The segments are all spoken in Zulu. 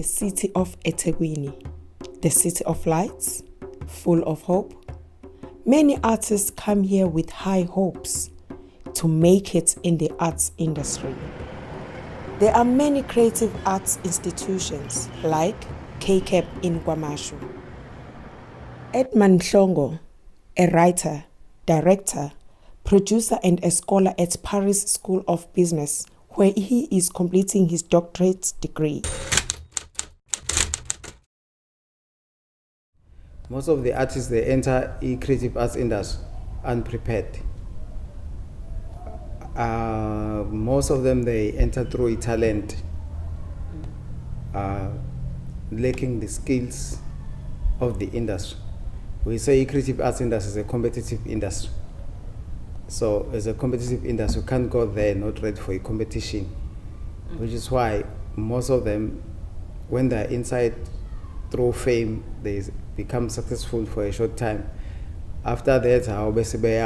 the city of eThekwini, the city of lights, full of hope. Many artists come here with high hopes to make it in the arts industry. There are many creative arts institutions like KCAP in KwaMashu. Edmund Hlongo, a writer, director, producer and a scholar at Paris School of Business, where he is completing his doctorate degree. Most of the artists, they enter the creative arts industry unprepared. Most of them, they enter through talent, lacking the skills of the industry. We say creative arts industry is a competitive industry. So as a competitive industry, you can't go there not ready for a competition, which is why most of them, when they're inside through fame, they become successful for a short time. After that, because they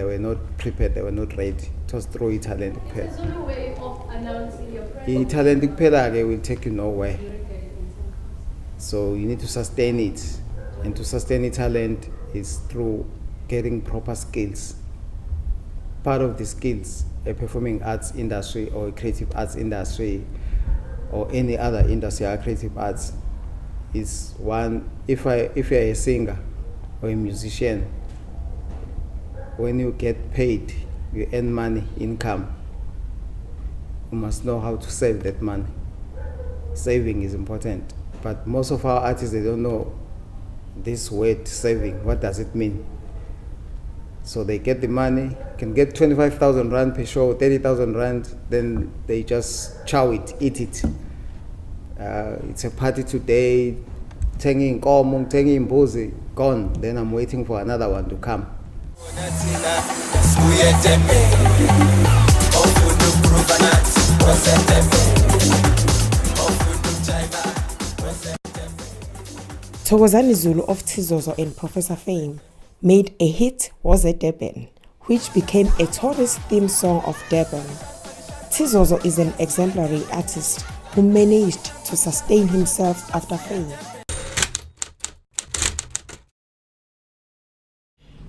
were not prepared, they were not ready. It was through talent. There's no way of announcing your presence. Talent will take you nowhere. So you need to sustain it. And to sustain the talent is through getting proper skills. Part of the skills, a performing arts industry or a creative arts industry or any other industry or creative arts is one, if you're a singer or a musician, when you get paid, you earn money, income, you must know how to save that money. Saving is important. But most of our artists, they don't know this word saving. What does it mean? So they get the money, can get 25,000 rand per show, 30,000 rand, then they just chow it, eat it. It's a party today, tanging komong, tanging mbuzi, gone. Then I'm waiting for another one to come. Thokozani Zulu of Tizozo and Professor Fame made a hit, Was at Durban, which became a tourist theme song of Durban. Tizozo is an exemplary artist who managed to sustain himself after fame.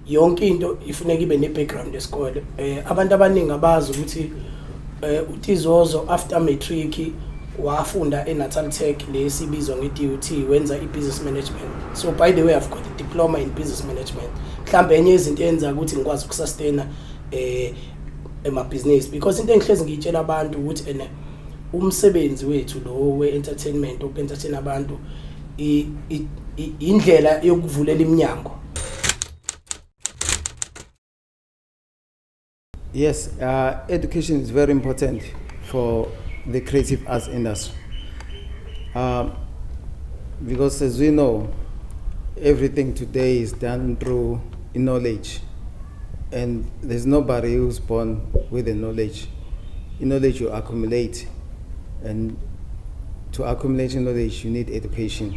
Yonke into ifuneka ibe ne-background esikole. Abantu abaningi abazi ukuthi uTizozo after matric wafunda eNatal Tech lesibizwa nge-DUT, wenza i-business management. So by the way, I've got a diploma in business management. Mhlambe enye izinto enza ukuthi ngikwazi ukusustain ema-business, because into engihlezi ngiyitshela abantu ukuthi umsebenzi wethu lo we-entertainment, uku-entertain abantu, indlela yokuvulela iminyango. Yes, education is very important for the creative arts industry. Because as we know, everything today is done through knowledge. And there's nobody who's born with the knowledge. Knowledge you accumulate. And to accumulate knowledge, you need education.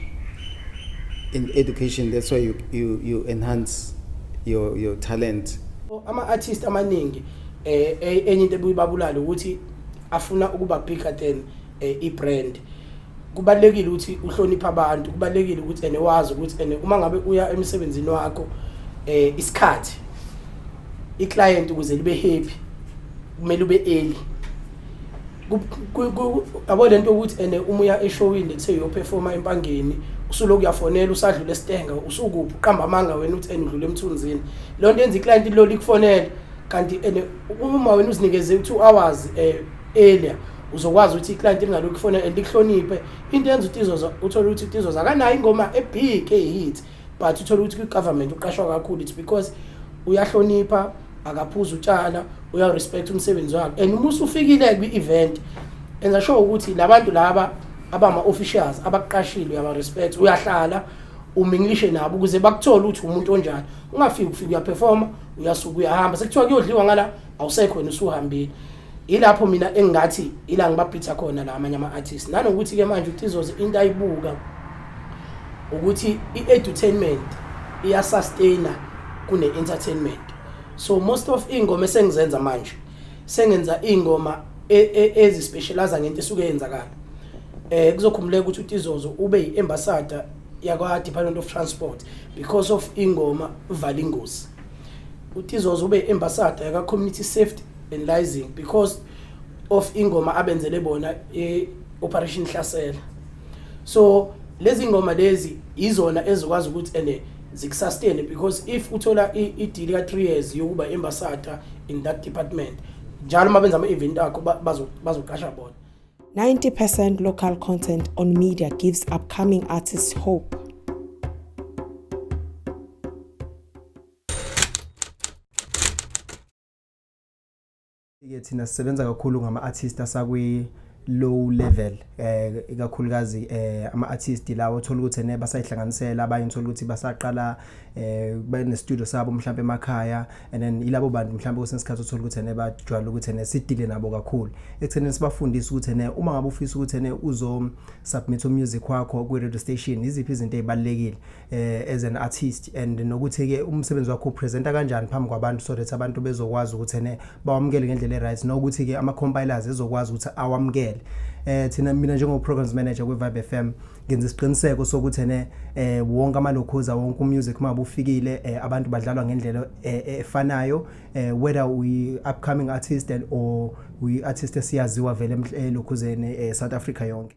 In education, that's why you enhance your talent. Ama-artist amaningi, enye into ebuyibabulala ukuthi afuna ukuba bigger than i-brand. Kubalekile ukuthi uhloniphe abantu, kubalekile ukuthi wazi ukuthi uma ngabe uya emsebenzini wakho isikhathi i-client ukuze libe happy kumele ube early. Abo lento ukuthi uma uya eshowini lethe uyoperforma empangeni usuloku uyafonela usadlula esitenga usukuphi uqamba amanga wena uthi udlule emthunzini. Lo nto yenza i-client lo likufonela kanti uma wena uzinikeze 2 hours earlier uzokwazi ukuthi i-client lingalokhu kufonela and likuhloniphe. Into yenza uTizozo uthola ukuthi uTizozo akanayo ingoma ebig ehit, but uthola ukuthi kwi-government uqashwa kakhulu. It's because uyahlonipha, akaphuza utshala, uyarespect umsebenzi wakhe. And uma usufikile kwi-event enza sure ukuthi labantu laba abama-officials abakuqashile uyaba-respect, uyahlala uminglishe nabo ukuze bakuthole ukuthi umuntu onjani. Ungafiki ufika uyaperforma uyasuka uyahamba sekuthiwa kuyodliwa ngala awusekho wena usuhambile. Ilapho mina engathi ila ngibabhitha khona la amanye ama-artists. Nanokuthi ke manje uTizozo into ayibuka ukuthi i-edutainment iyasustaina kune-entertainment. So most of ingoma esengizenza manje sengenza ingoma ezispecialize ngento esuke yenzakala. Kuzokhumuleka ukuthi uTizozo ube yiambassador yakwa Department of Transport because of ingoma uvala ingozi. uTizozo ube ambassador yaka Community Safety and Liaison because of ingoma abenzele bona Operation Hlasela. So lezi ngoma lezi izona ezokwazi ukuthi zikusustain because if uthola ideal ka 3 years yokuba ambassador in that department njalo mabenza ama event akho bazoqasha bona. 90% local content on media gives upcoming artists hope. Thina sisebenza kakhulu ngama artists asakwi low level ikakhulukazi ama artists lawo uthola ukuthi basayihlanganisela abanye uthola ukuthi basaqala bene studio sabo mhlambe emakhaya and then ilabo bantu mhlambe kusesikhathi uthola ukuthi bajwayele ukuthi sidile nabo kakhulu ekutheni sibafundisa ukuthi uma ngabe ufisa ukuthi uzo submit music wakho ku radio station iziphi izinto ezibalekile as an artist and nokuthi ke umsebenzi wakho upresenta kanjani phambi kwabantu so that abantu bezokwazi ukuthi bawamukele ngendlela eright nokuthi ke ama compilers ezokwazi ukuthi awamukele. Thina mina njengo programs manager we Vibe FM ngenza isiqiniseko sokuthi wonke amalokhoza wonke music mabu ufikile abantu badlalwa ngendlela efanayo whether we upcoming artist and or we artist esiyaziwa vele lokhuzene South Africa yonke.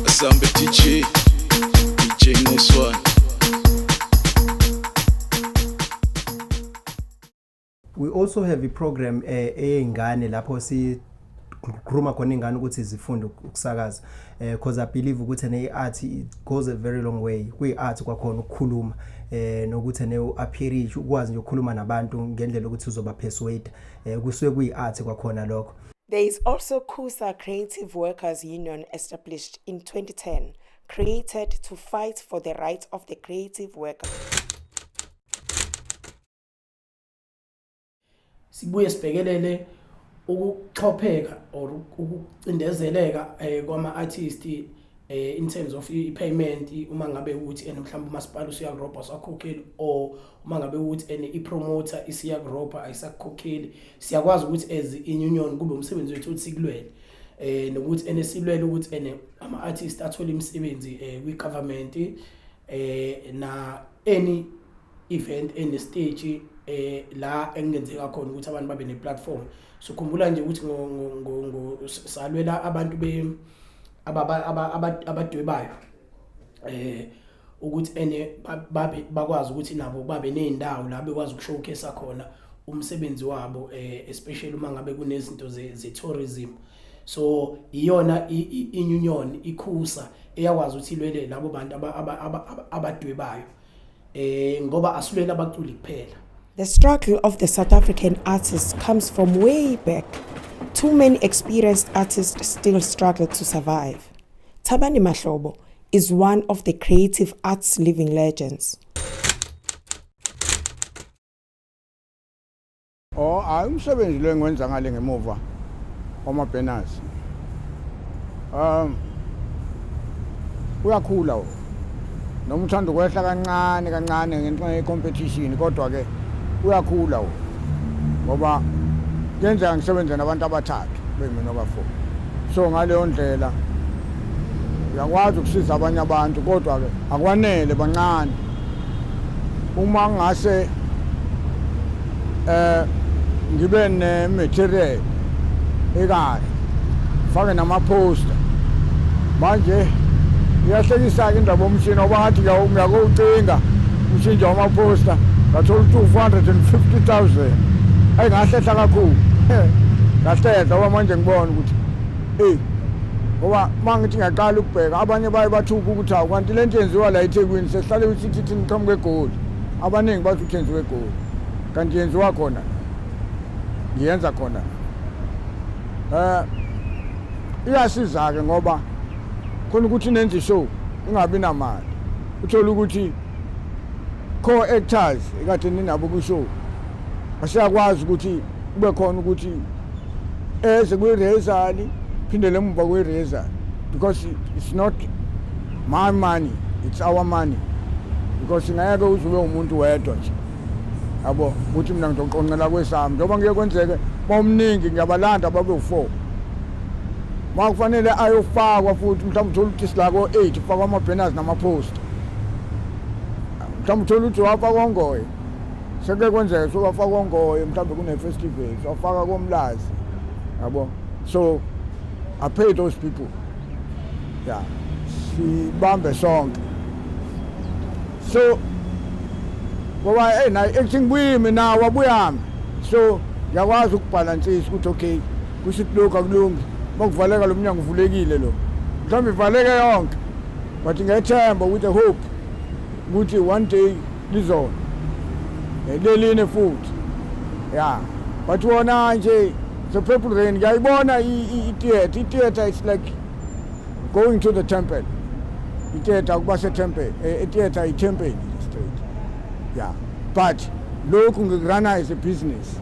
Asambe DJ next one. We also have a program eyingane lapho si gruma khona ingane ukuthi zifunde ukusakaza because I believe ukuthi art it goes a very long way kwi art kwakhona ukukhuluma nokuthi appearance ukwazi nje ukukhuluma nabantu ngendlela ukuthi uzoba persuade kusuke kwi art kwakhona lokho. There is also KUSA Creative Workers Union established in 2010, created to fight for the rights of the creative workers. Sibuye sibhekelele ukuxhopheka or ukucindezeleka kwama artists in terms of payment uma ngabe ukuthi mhlawumbe umasipala usiyagrobha asakhokheli or uma ngabe ukuthi ipromoter isiyagrobha ayisakhokheli siyakwazi ukuthi as union kube umsebenzi wethu ukuthi sikulwele nokuthi silwele ukuthi ama artists athola imisebenzi kwi government na any event any stage la engenzeka khona ukuthi abantu babe ne platform so khumbula nje ukuthi salwela abantu abadwebayo ukuthi bakwazi ukuthi nabo babe nezindawo la bekwazi ukushowcase khona umsebenzi wabo especially uma ngabe kunezinto ze tourism so iyona iunion ikhusa eyakwazi ukuthi ilwele labo bantu abadwebayo ngoba asilwela abaculi kuphela. The struggle of the South African artists comes from way back. Too many experienced artists still struggle to survive. Thabani Mahlobo is one of the creative arts living legends. Umsebenzi lo engiwenza ngale ngemuva kwamabanners. Uyakhula noma uthanda ukwehla kancane ngenxa yecompetition kodwa ke uyakhula ngoba yenza ngisebenza nabantu abathathu bemina ka4 so ngaleyo ndlela uyakwazi ukusiza abanye abantu kodwa ke akwanele bancane uma ngase ngibe ne material ekahle fake nama poster manje iyahlekisa ke indaba omshini obathi uyakucinga umshinja wama poster ngathola 250,000 ayingahlela kakhulu ngahlela ngoba manje ngibona ukuthi ngoba mangithi ngaqala ukubheka abanye baye bathuka ukuthi akwanti lento yenziwa la eThekwini sehlale usithi niqhamuke egoli abaningi bathi uthenziwe egoli kanti yenziwa khona ngiyenza khona iyasiza ke ngoba khona ukuthi nenze show ungabi namali uthola ukuthi co-actors ekade ninabo ku show asiyakwazi ukuthi kube khona ukuthi eze kwe rehearsal phindele emva kwe rehearsal because it's not my money it's our money because ngeke uzube umuntu wedwa nje yabo ukuthi mina ngizoqonqela kwesami njengoba ngeke kwenzeke bomningi ngiyabalanda babe u4 makufanele ayofakwa futhi mhlawumbe uthola ukuthi silako 8 ufakwa ama-banners nama-poster mhlawumbe uthola ukuthi wafakwa ongoye seke kwenzeka sowafakwa ongoye mhlawumbe kune-festival sowafaka komlazi yabo so I pay those people yeah sibambe sonke so ngoba naye acting kwimi nawo wabuyami so ngiyakwazi ukubhalansisa ukuthi okay kusithi lokhu akulungi makuvaleka lo mnyango uvulekile lo mhlawumbe ivaleke yonke but ngethemba with a hope ukuthi one day lizona leline futhi yeah but wona nje the people then ngiyayibona i-theater is like going to the temple i-theater kuba se-temple i-theater i-temple straight yeah but lokhu ngikurana as a business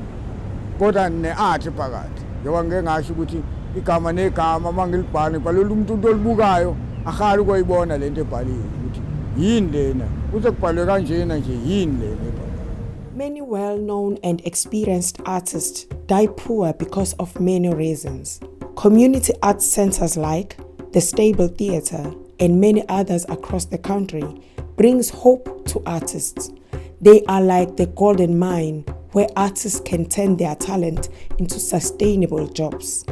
kodwa ne-art phakathi njengoba ngeke ngasho ukuthi igama negama mangilibhale ngibhalela umuntu olibukayo akhali ukuyibona lento ebhaliwe ukuthi yini lena kuze kubhalwe kanjena nje yini lena. Many well-known and experienced artists die poor because of many reasons. Community arts centers like the Stable Theatre and many others across the country brings hope to artists. They are like the golden mine where artists can turn their talent into sustainable jobs.